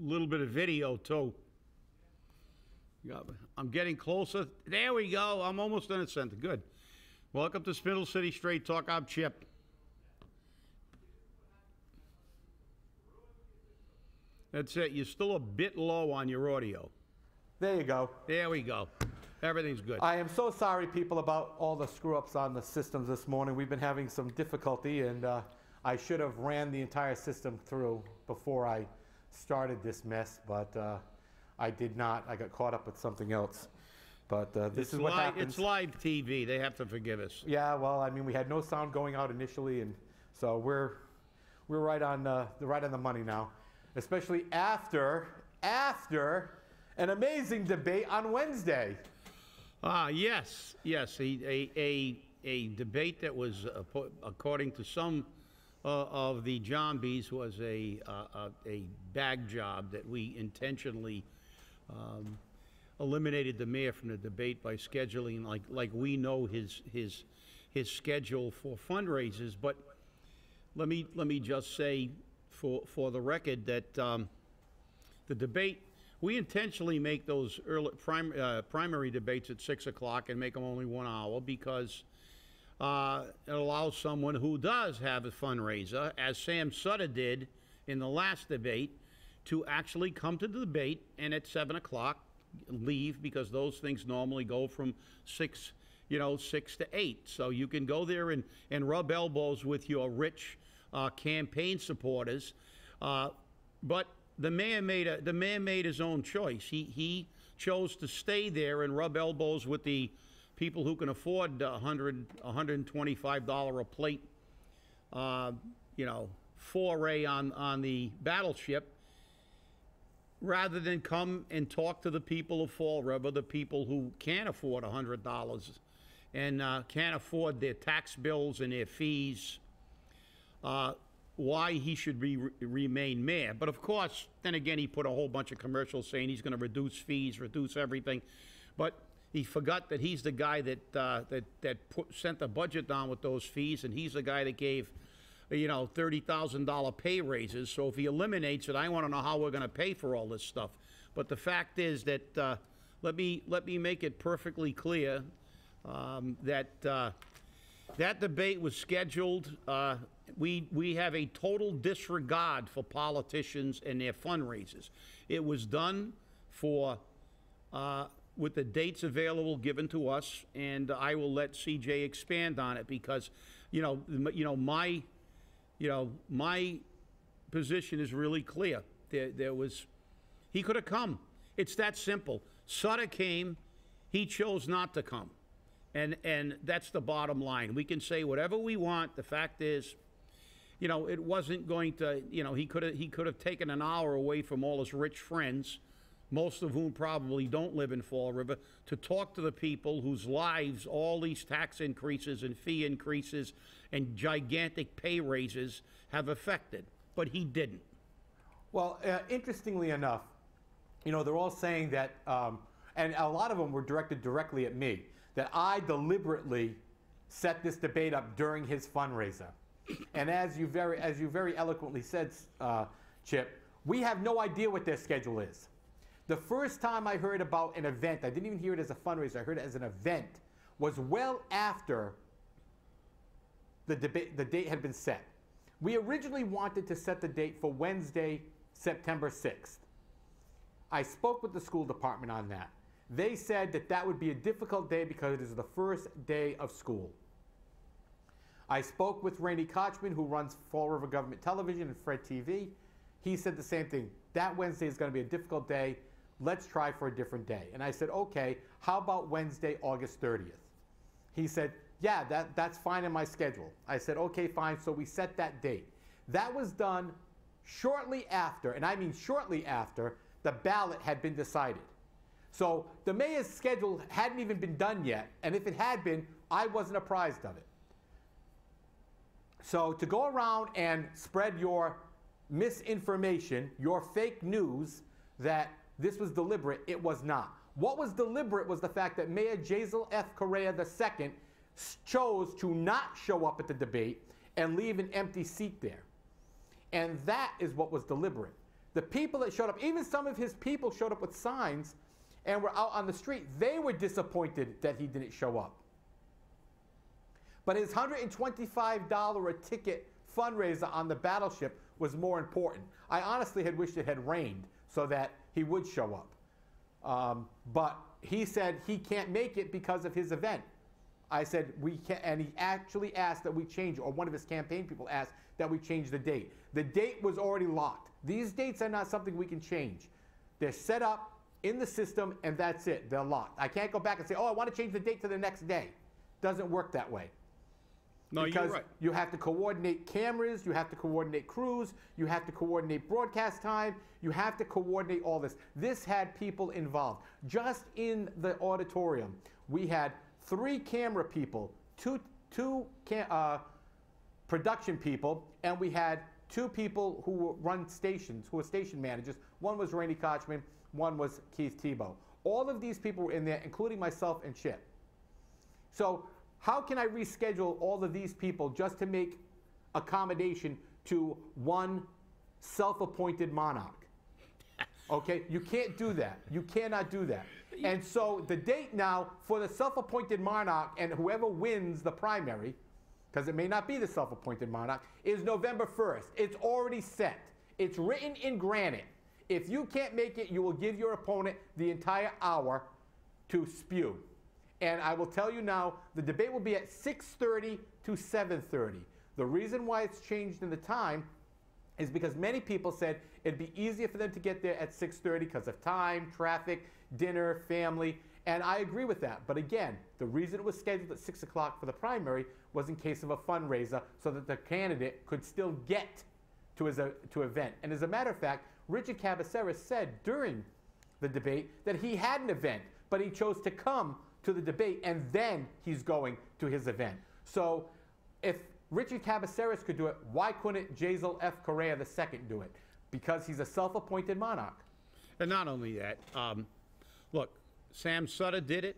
little bit of video too. Yeah, I'm getting closer. There we go. I'm almost in the center. Good. Welcome to Spindle City Straight Talk. I'm Chip. That's it. You're still a bit low on your audio. There you go. There we go. Everything's good. I am so sorry, people, about all the screw-ups on the systems this morning. We've been having some difficulty, and I should have ran the entire system through before I started this mess, but I did not. I got caught up with something else. But this is what happens. It's live TV. They have to forgive us. Yeah, well, I mean, we had no sound going out initially, and so we're right on the money now, especially after an amazing debate on Wednesday. Yes. A debate that was, according to some of the Jombies, was a bag job that we intentionally eliminated the mayor from the debate by scheduling like we know his schedule for fundraisers. But let me just say for the record that the debate, we intentionally make those early primary debates at 6 o'clock and make them only 1 hour because it allows someone who does have a fundraiser, as Sam Sutter did in the last debate, to actually come to the debate and at 7 o'clock leave, because those things normally go from 6 to 8. So you can go there and rub elbows with your rich campaign supporters, but the man made his own choice. He chose to stay there and rub elbows with the people who can afford $125 a plate, foray on the battleship, rather than come and talk to the people of Fall River, the people who can't afford $100 and can't afford their tax bills and their fees. Why he should remain mayor. But of course, then again, he put a whole bunch of commercials saying he's going to reduce fees, reduce everything. But he forgot that he's the guy that sent the budget down with those fees, and he's the guy that gave, $30,000 pay raises. So if he eliminates it, I want to know how we're going to pay for all this stuff. But the fact is that let me make it perfectly clear that that debate was scheduled. We have a total disregard for politicians and their fundraisers. It was done for with the dates available given to us, and I will let CJ expand on it because, my position is really clear. He could have come. It's that simple. Sutter came. He chose not to come. And that's the bottom line. We can say whatever we want. The fact is, it wasn't going to, he could have taken an hour away from all his rich friends, most of whom probably don't live in Fall River, to talk to the people whose lives all these tax increases and fee increases and gigantic pay raises have affected. But he didn't. Well, interestingly enough, they're all saying that, and a lot of them were directed directly at me, that I deliberately set this debate up during his fundraiser. And as you very eloquently said, Chip, we have no idea what their schedule is. The first time I heard about an event, I didn't even hear it as a fundraiser, I heard it as an event, was well after the date had been set. We originally wanted to set the date for Wednesday, September 6th. I spoke with the school department on that. They said that that would be a difficult day because it is the first day of school. I spoke with Randy Kochman, who runs Fall River Government Television and Fred TV. He said the same thing. That Wednesday is going to be a difficult day. Let's try for a different day. And I said, okay, how about Wednesday, August 30th? He said, yeah, that's fine in my schedule. I said, okay, fine. So we set that date. That was done shortly after, and I mean shortly after, the ballot had been decided. So the mayor's schedule hadn't even been done yet, and if it had been, I wasn't apprised of it. So to go around and spread your misinformation, your fake news, that this was deliberate, it was not. What was deliberate was the fact that Mayor Jazel F. Correa II chose to not show up at the debate and leave an empty seat there. And that is what was deliberate. The people that showed up, even some of his people showed up with signs and were out on the street. They were disappointed that he didn't show up. But his $125 a ticket fundraiser on the Battleship was more important. I honestly had wished it had rained so that he would show up. But he said he can't make it because of his event. I said, we can't, and he actually asked that we change, or one of his campaign people asked that we change the date. The date was already locked. These dates are not something we can change. They're set up in the system, and that's it. They're locked. I can't go back and say, oh, I want to change the date to the next day. Doesn't work that way. No, because you're right. You have to coordinate cameras, you have to coordinate crews, you have to coordinate broadcast time, you have to coordinate all this. This had people involved. Just in the auditorium, we had 3 camera people, two production people, and we had 2 people who run stations, who were station managers. One was Randy Kochman, one was Keith Tebow. All of these people were in there, including myself and Chip. So how can I reschedule all of these people just to make accommodation to one self-appointed monarch? Okay, you can't do that. You cannot do that. And so the date now for the self-appointed monarch and whoever wins the primary, because it may not be the self-appointed monarch, is November 1st. It's already set. It's written in granite. If you can't make it, you will give your opponent the entire hour to spew. And I will tell you now, the debate will be at 6:30 to 7:30. The reason why it's changed in the time is because many people said it'd be easier for them to get there at 6:30 because of time, traffic, dinner, family, and I agree with that. But again, the reason it was scheduled at 6 o'clock for the primary was in case of a fundraiser so that the candidate could still get to his event. And as a matter of fact, Richard Cabaceres said during the debate that he had an event, but he chose to come to the debate and then he's going to his event. So if Richard Cabaceres could do it, why couldn't Jazel F. Correa II do it? Because he's a self-appointed monarch. And not only that, look, Sam Sutter did it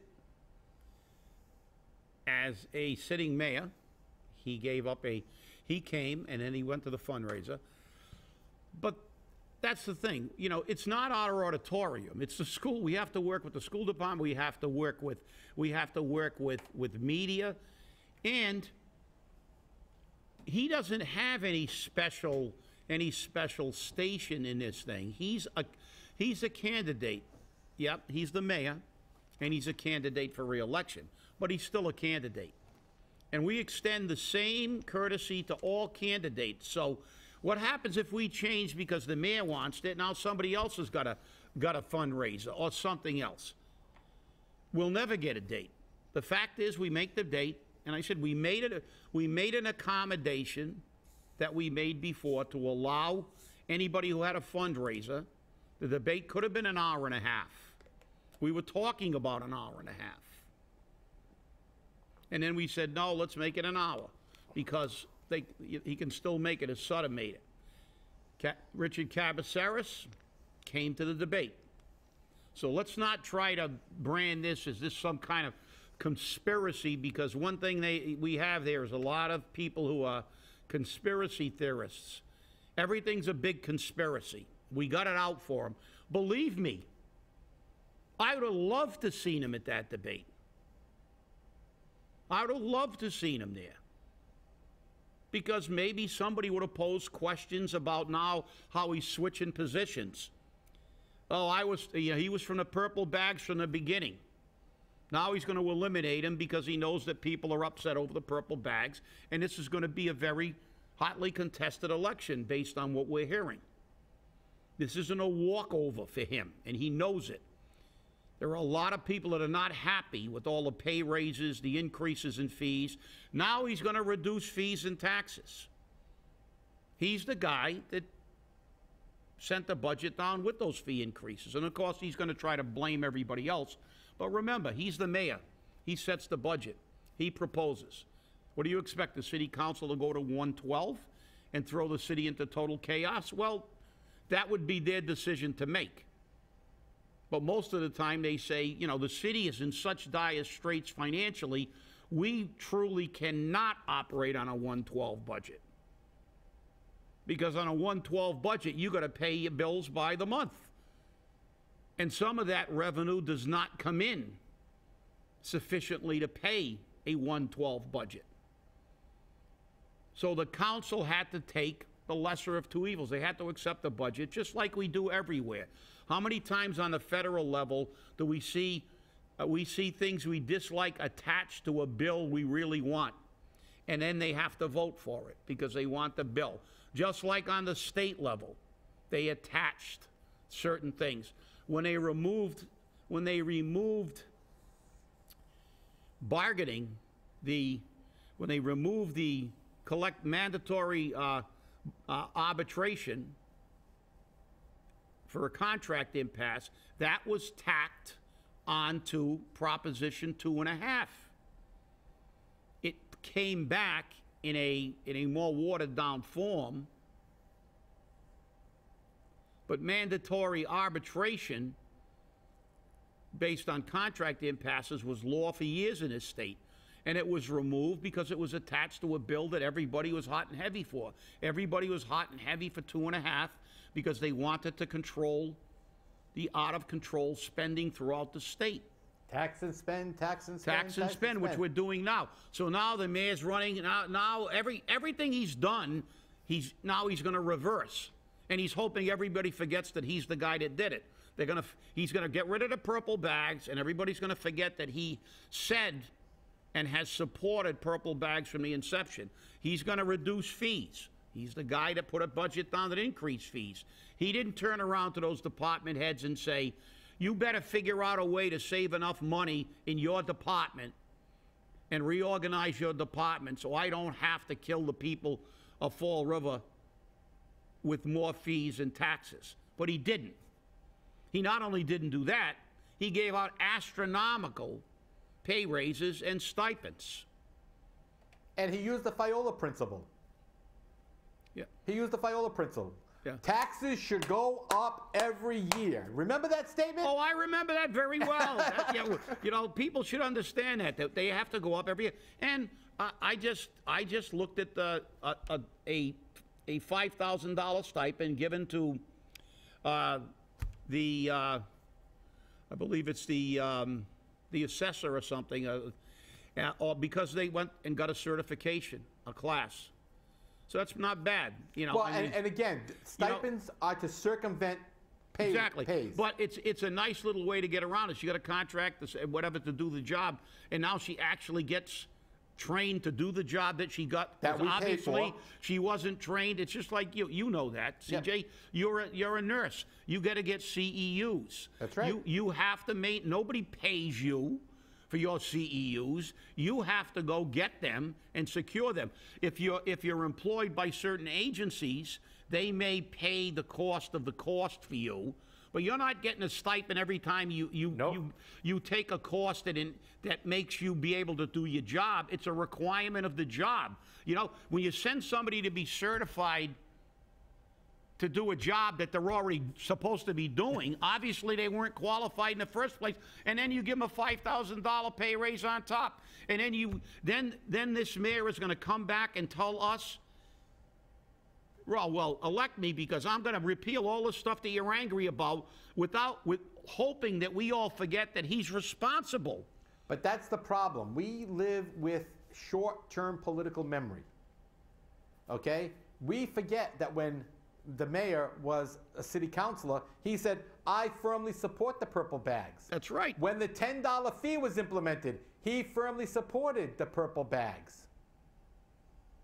as a sitting mayor. He came and then he went to the fundraiser. But that's the thing, you know, it's not our auditorium. It's the school. We have to work with the school department. We have to work with media, and he doesn't have any special station in this thing. He's a candidate. Yep, he's the mayor, and he's a candidate for re-election, but he's still a candidate. And we extend the same courtesy to all candidates. So what happens if we change because the mayor wants it, now somebody else has got a fundraiser or something else? We'll never get a date. The fact is we make the date, and I said we made an accommodation that we made before to allow anybody who had a fundraiser. The debate could have been an hour and a half. We were talking about an hour and a half. And then we said, no, let's make it an hour because he can still make it as Sutter made it. Richard Cabaceres came to the debate. So let's not try to brand this as some kind of conspiracy, because one thing we have there is a lot of people who are conspiracy theorists. Everything's a big conspiracy. We got it out for them. Believe me, I would have loved to seen him at that debate. I would have loved to seen him there. Because maybe somebody would have posed questions about now how he's switching positions. Oh, he was from the purple bags from the beginning. Now he's going to eliminate him because he knows that people are upset over the purple bags, and this is going to be a very hotly contested election based on what we're hearing. This isn't a walkover for him, and he knows it. There are a lot of people that are not happy with all the pay raises, the increases in fees. Now he's going to reduce fees and taxes. He's the guy that sent the budget down with those fee increases. And of course, he's going to try to blame everybody else. But remember, he's the mayor. He sets the budget. He proposes. What do you expect, the city council to go to 112 and throw the city into total chaos? Well, that would be their decision to make. But most of the time they say, you know, the city is in such dire straits financially, we truly cannot operate on a 112 budget. Because on a 112 budget, you got to pay your bills by the month. And some of that revenue does not come in sufficiently to pay a 112 budget. So the council had to take the lesser of two evils. They had to accept the budget, just like we do everywhere. How many times on the federal level do we see things we dislike attached to a bill we really want? And then they have to vote for it because they want the bill. Just like on the state level, they attached certain things. When they removed bargaining, when they removed the mandatory arbitration for a contract impasse, that was tacked onto Proposition 2.5. It came back in a more watered down form, but mandatory arbitration based on contract impasses was law for years in this state. And it was removed because it was attached to a bill that everybody was hot and heavy for. Everybody was hot and heavy for 2.5 because they wanted to control the out-of-control spending throughout the state. Tax and spend, tax and spend. Tax and spend, which we're doing now. So now the mayor's running, now everything he's done, he's going to reverse. And he's hoping everybody forgets that he's the guy that did it. He's going to get rid of the purple bags, and everybody's going to forget that he said and has supported purple bags from the inception. He's going to reduce fees. He's the guy that put a budget down that increased fees. He didn't turn around to those department heads and say, you better figure out a way to save enough money in your department and reorganize your department so I don't have to kill the people of Fall River with more fees and taxes. But he didn't. He not only didn't do that, he gave out astronomical pay raises and stipends. And he used the Fiola principle. Yeah. He used the Fiola principle. Yeah. Taxes should go up every year. Remember that statement? Oh, I remember that very well. People should understand that they have to go up every year. And I just looked at a $5,000 stipend given to I believe it's the assessor or something, or because they went and got a certification, a class. So that's not bad, Well, and again, stipends are to circumvent pays. Exactly. But it's a nice little way to get around it. She got a contract, whatever, to do the job, and now she actually gets trained to do the job that she got. That we obviously paid for. She wasn't trained. It's just like you know that, CJ. Yep. You're a nurse. You got to get CEUs. That's right. You have to make. Nobody pays you for your CEUs. You have to go get them and secure them. If you're employed by certain agencies, they may pay the cost of the cost for you, but you're not getting a stipend every time you take a course that makes you be able to do your job. It's a requirement of the job. When you send somebody to be certified to do a job that they're already supposed to be doing, obviously they weren't qualified in the first place, and then you give them a $5,000 pay raise on top, and then this mayor is going to come back and tell us, well, elect me because I'm going to repeal all the stuff that you're angry about with hoping that we all forget that he's responsible. But that's the problem. We live with short-term political memory. Okay? We forget that when the mayor was a city councilor, he said, I firmly support the purple bags. That's right. When the $10 fee was implemented, he firmly supported the purple bags.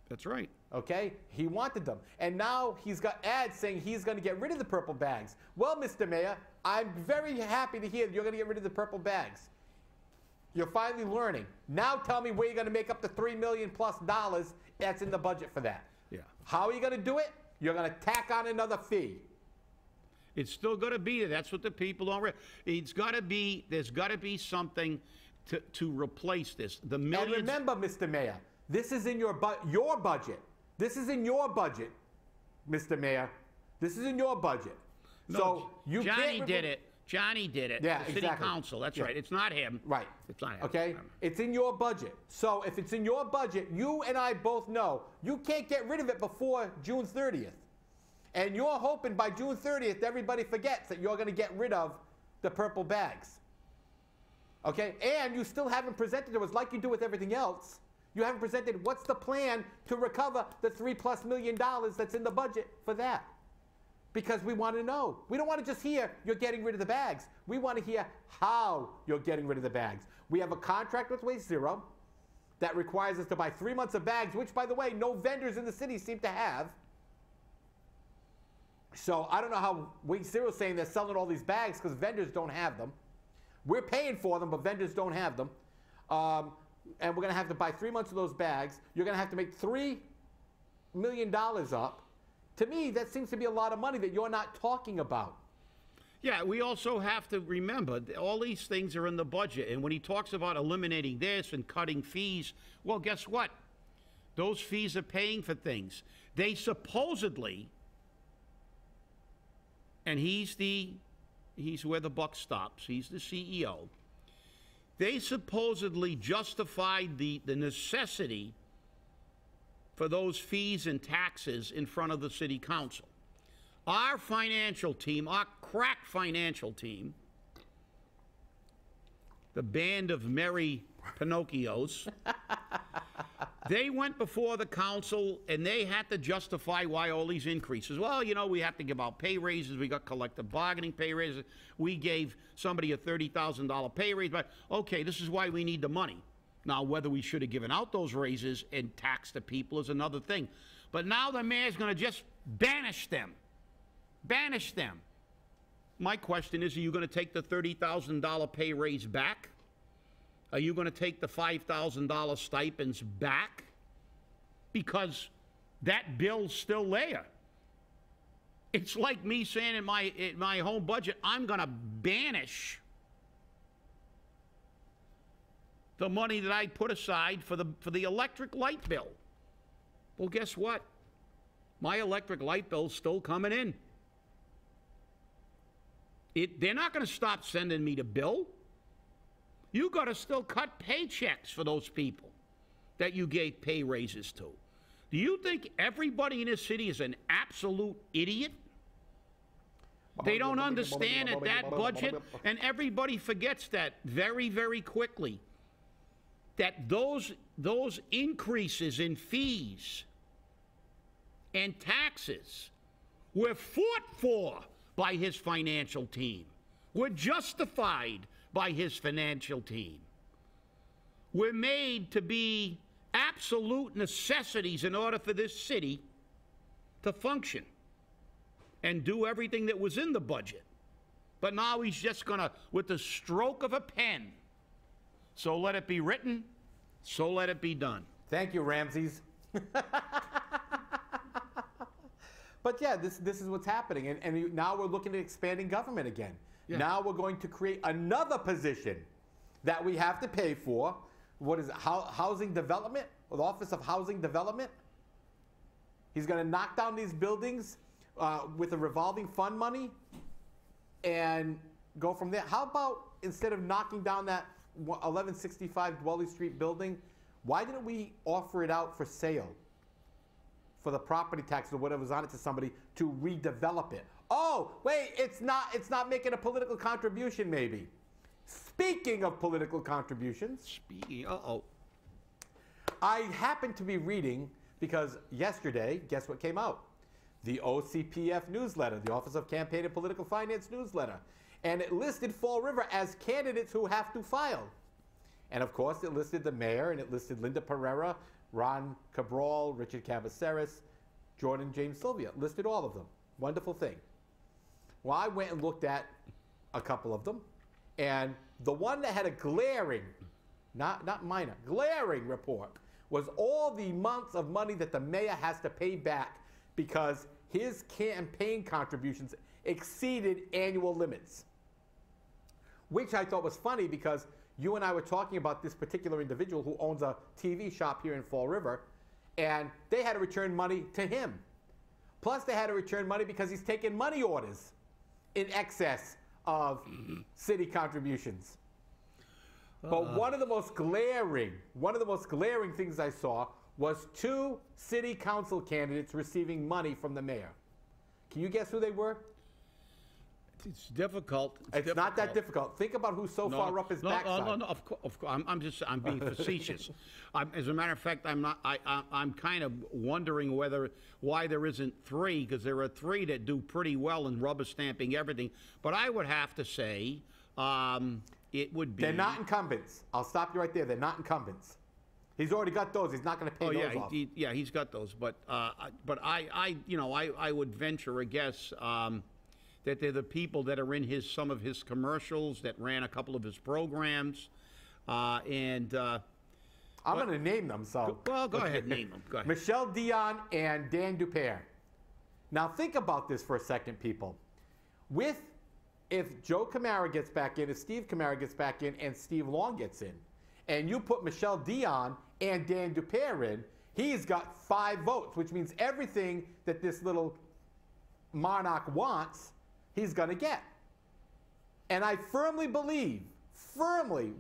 That's right. Okay? He wanted them. And now he's got ads saying he's going to get rid of the purple bags. Well, Mr. Mayor, I'm very happy to hear that you're going to get rid of the purple bags. You're finally learning. Now tell me where you're going to make up the $3 million+ that's in the budget for that. Yeah. How are you going to do it? You're going to tack on another fee. It's still going to be there. That's what the people don't realize. There's got to be something to replace this. The millions. And remember, Mr. Mayor, this is in your budget. This is in your budget, Mr. Mayor. This is in your budget. No, so you Johnny can't did it. Johnny did it. Yeah, the city exactly. council. That's Yeah. right. It's not him. Right. It's not him. Okay? It's in your budget. So if it's in your budget, you and I both know you can't get rid of it before June 30th. And you're hoping by June 30th everybody forgets that you're going to get rid of the purple bags. Okay? And you still haven't presented to us, like you do with everything else, you haven't presented what's the plan to recover the $3+ million that's in the budget for that. Because we want to know. We don't want to just hear you're getting rid of the bags. We want to hear how you're getting rid of the bags. We have a contract with Waste Zero that requires us to buy 3 months of bags, which, by the way, no vendors in the city seem to have. So I don't know how Waste Zero is saying they're selling all these bags because vendors don't have them. We're paying for them, but vendors don't have them. And we're going to have to buy 3 months of those bags. You're going to have to make $3 million up. To me, that seems to be a lot of money that you're not talking about. Yeah, we also have to remember, all these things are in the budget. And when he talks about eliminating this and cutting fees, well, guess what? Those fees are paying for things. They supposedly, and he's where the buck stops. He's the CEO. They supposedly justified the necessity for those fees and taxes in front of the city council. Our financial team, our crack financial team, the band of merry Pinocchios, they went before the council and they had to justify why all these increases. Well, you know, we have to give out pay raises. We got collective bargaining pay raises. We gave somebody a $30,000 pay raise, but okay, this is why we need the money. Now, whether we should have given out those raises and taxed the people is another thing. But now the mayor's going to just banish them. Banish them. My question is, are you going to take the $30,000 pay raise back? Are you going to take the $5,000 stipends back? Because that bill's still there. It's like me saying in my home budget, I'm going to banish the money that I put aside for the electric light bill. Well, guess what? My electric light bill's still coming in. They're not going to stop sending me the bill. You got to still cut paychecks for those people that you gave pay raises to. Do you think everybody in this city is an absolute idiot? They don't understand that budget, and everybody forgets that very, very quickly. That those increases in fees and taxes were fought for by his financial team, were justified by his financial team, were made to be absolute necessities in order for this city to function and do everything that was in the budget. But now he's just going to, with the stroke of a pen, so let it be written, so let it be done. Thank you, Ramses. But yeah, this is what's happening. And now we're looking at expanding government again. Yeah. Now we're going to create another position that we have to pay for. What is it? Housing Development? Or the Office of Housing Development? He's going to knock down these buildings with a revolving fund money and go from there. How about instead of knocking down that 1165 Dwelly Street building, why didn't we offer it out for sale for the property tax or whatever's on it to somebody to redevelop it? Oh, wait, it's not making a political contribution maybe. Speaking of political contributions, I happened to be reading, because yesterday, guess what came out? The OCPF Newsletter, the Office of Campaign and Political Finance Newsletter. And it listed Fall River as candidates who have to file. And of course, it listed the mayor, and it listed Linda Pereira, Ron Cabral, Richard Cavaceres, Jordan James Sylvia. It listed all of them. Wonderful thing. Well, I went and looked at a couple of them, and the one that had a glaring, not minor, glaring report was all the amounts of money that the mayor has to pay back because his campaign contributions exceeded annual limits. Which I thought was funny because you and I were talking about this particular individual who owns a TV shop here in Fall River, and they had to return money to him. Plus they had to return money because he's taking money orders in excess of city contributions. But one of the most glaring things I saw was 2 city council candidates receiving money from the mayor. Can you guess who they were? It's difficult. It's not that difficult. Think about who's so far up his backside. No, of course. I'm being facetious. As a matter of fact, I'm kind of wondering why there isn't 3, because there are 3 that do pretty well in rubber stamping everything. But I would have to say it would be. They're not incumbents. I'll stop you right there. They're not incumbents. He's already got those. He's not going to pay those off. Yeah, he's got those. But I would venture a guess that they're the people that are in some of his commercials, that ran a couple of his programs, I'm going to name them. So well, go ahead, name them. Go ahead. Michelle Dion and Dan Dupere. Now think about this for a second, people. If Joe Camara gets back in, if Steve Camara gets back in, and Steve Long gets in, and you put Michelle Dion and Dan Dupere in, he's got 5 votes, which means everything that this little monarch wants, he's going to get. And I firmly believe,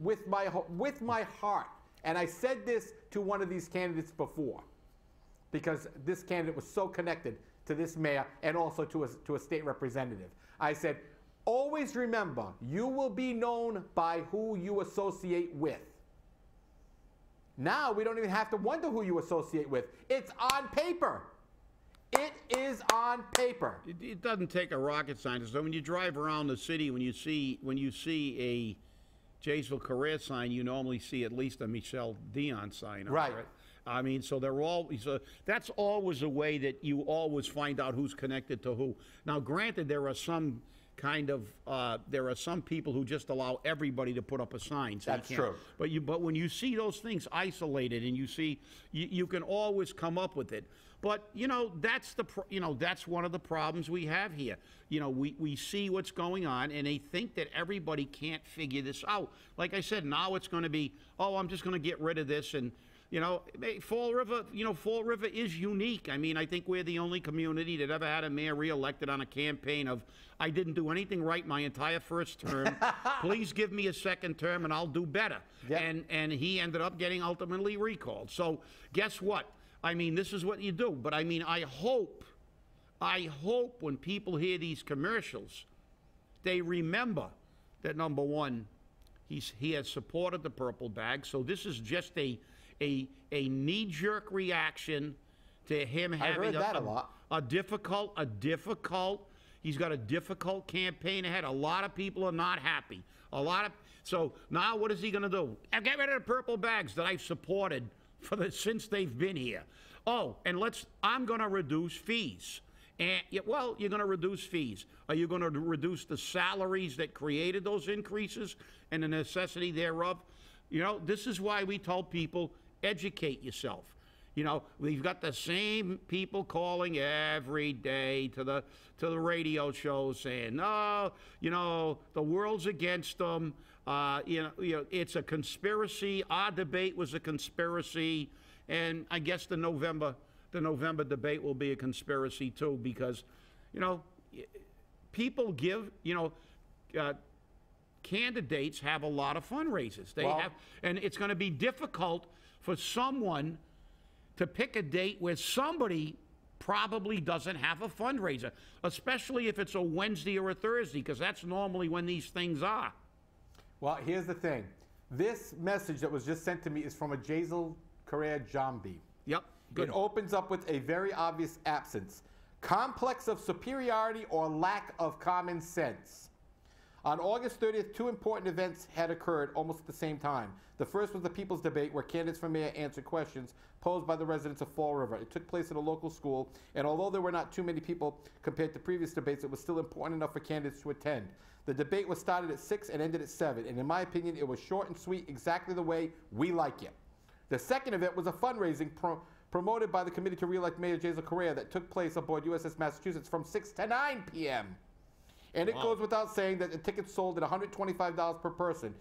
with my heart, and I said this to one of these candidates before, because this candidate was so connected to this mayor and also to a state representative. I said, always remember, you will be known by who you associate with. Now we don't even have to wonder who you associate with. It's on paper. It is on paper. It doesn't take a rocket scientist. So when you drive around the city, when you see a Jaisal Correa sign, you normally see at least a Michelle Dion sign. Right. I mean, so that's always a way that you always find out who's connected to who. Now, granted, there are some people who just allow everybody to put up a sign. So that's true. But when you see those things isolated, and you can always come up with it. But that's one of the problems we have here. We see what's going on, and they think that everybody can't figure this out. Like I said, now it's going to be, I'm just going to get rid of this, and Fall River is unique. I mean, I think we're the only community that ever had a mayor reelected on a campaign of, I didn't do anything right my entire first term. Please give me a second term and I'll do better. Yep. And he ended up getting ultimately recalled. So guess what? I mean, this is what you do. But I mean, I hope when people hear these commercials, they remember that, number one, he has supported the purple bag. So this is just a knee-jerk reaction to him having a difficult, he's got a difficult campaign ahead. A lot of people are not happy. So now what is he going to do? Get rid of the purple bags that I've supported since they've been here. Oh, and I'm going to reduce fees. And, well, you're going to reduce fees. Are you going to reduce the salaries that created those increases and the necessity thereof? This is why we told people, educate yourself. We've got the same people calling every day to the radio shows saying, no, the world's against them. It's a conspiracy. Our debate was a conspiracy, and I guess the November debate will be a conspiracy too, because people give candidates have a lot of fundraisers. And it's going to be difficult for someone to pick a date where somebody probably doesn't have a fundraiser, especially if it's a Wednesday or a Thursday, because that's normally when these things are. Well, here's the thing. This message that was just sent to me is from a Jaisal Correa Jambi. Yep. Good. It opens up with a very obvious absence. Complex of superiority or lack of common sense. On August 30th, 2 important events had occurred almost at the same time. The first was the People's Debate, where candidates for mayor answered questions posed by the residents of Fall River. It took place at a local school, and although there were not too many people compared to previous debates, it was still important enough for candidates to attend. The debate was started at 6 and ended at 7, and in my opinion, it was short and sweet, exactly the way we like it. The second event was a fundraising promoted by the Committee to Re-elect Mayor Jaisal Correa that took place aboard USS Massachusetts from 6 to 9 p.m. And it goes without saying that the tickets sold at $125 per person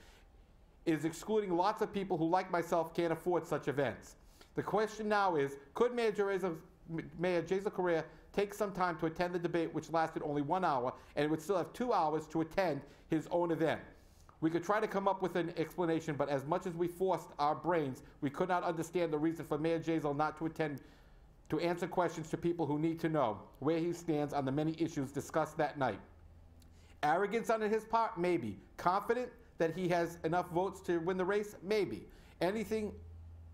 is excluding lots of people who, like myself, can't afford such events. The question now is, could Mayor Jaisal Correa take some time to attend the debate, which lasted only 1 hour, and would still have 2 hours to attend his own event? We could try to come up with an explanation, but as much as we forced our brains, we could not understand the reason for Mayor Jaisal not to attend to answer questions to people who need to know where he stands on the many issues discussed that night. Arrogance on his part? Maybe. Confident that he has enough votes to win the race? Maybe. Anything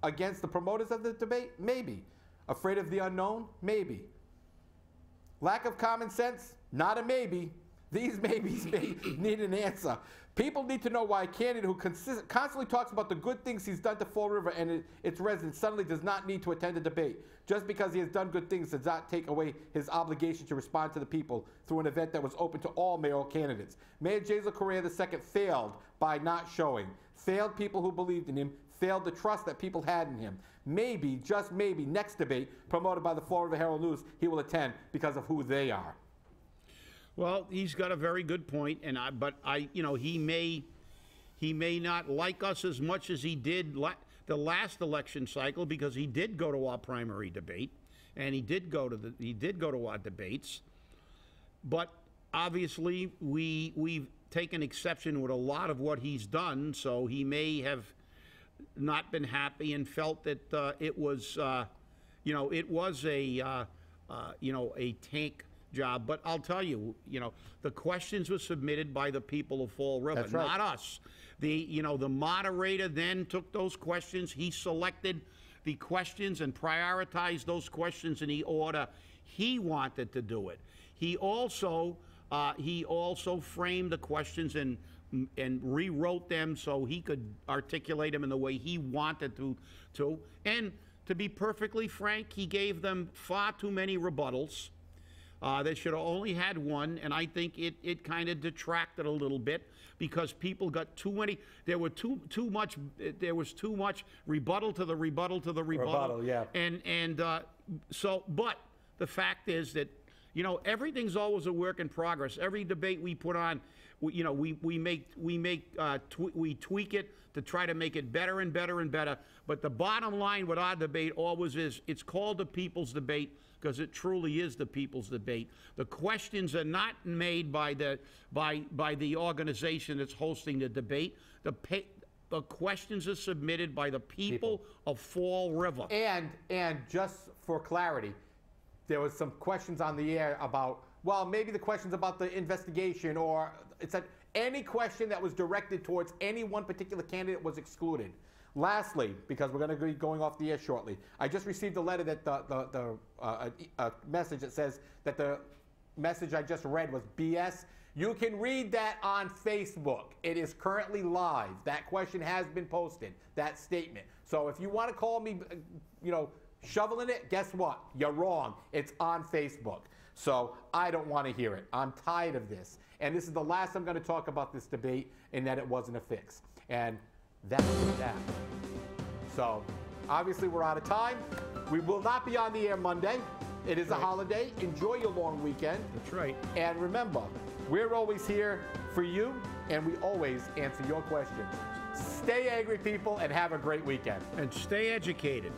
against the promoters of the debate? Maybe. Afraid of the unknown? Maybe. Lack of common sense? Not a maybe. These maybes may need an answer. People need to know why a candidate who constantly talks about the good things he's done to Fall River and its residents suddenly does not need to attend a debate. Just because he has done good things does not take away his obligation to respond to the people through an event that was open to all mayoral candidates. Mayor Jason Correa II failed by not showing. Failed people who believed in him. Failed the trust that people had in him. Maybe, just maybe, next debate promoted by the Fall River Herald News, he will attend because of who they are. Well, he's got a very good point, and but he may not like us as much as he did the last election cycle, because he did go to our primary debate, and he did go to our debates. But obviously, we've taken exception with a lot of what he's done, so he may have not been happy and felt that it was a tank job. But I'll tell you, the questions were submitted by the people of Fall River, That's right. not us. The moderator then took those questions. He selected the questions and prioritized those questions in the order he wanted to do it. He also framed the questions and rewrote them so he could articulate them in the way he wanted to. And to be perfectly frank, he gave them far too many rebuttals. They should have only had one, and I think it kind of detracted a little bit, because people got too many. There was too much rebuttal to the rebuttal to the rebuttal. Yeah. But the fact is that everything's always a work in progress. Every debate we put on, we tweak it to try to make it better and better and better. But the bottom line with our debate always is, it's called the people's debate because it truly is the people's debate. The questions are not made by the organization that's hosting the debate. The questions are submitted by the people of Fall River. And just for clarity, there was some questions on the air about, well, maybe the questions about the investigation, or it said any question that was directed towards any one particular candidate was excluded. Lastly, because we're going to be going off the air shortly, I just received a letter that a message that says that the message I just read was BS. You can read that on Facebook. It is currently live. That question has been posted, that statement. So if you want to call me, shoveling it, guess what? You're wrong. It's on Facebook. So I don't want to hear it. I'm tired of this. And this is the last I'm going to talk about this debate, in that it wasn't a fix. And that's that. So obviously we're out of time. We will not be on the air Monday. It is a holiday. Enjoy your long weekend. That's right. And remember, we're always here for you, and we always answer your questions. Stay angry, people, and have a great weekend. And stay educated.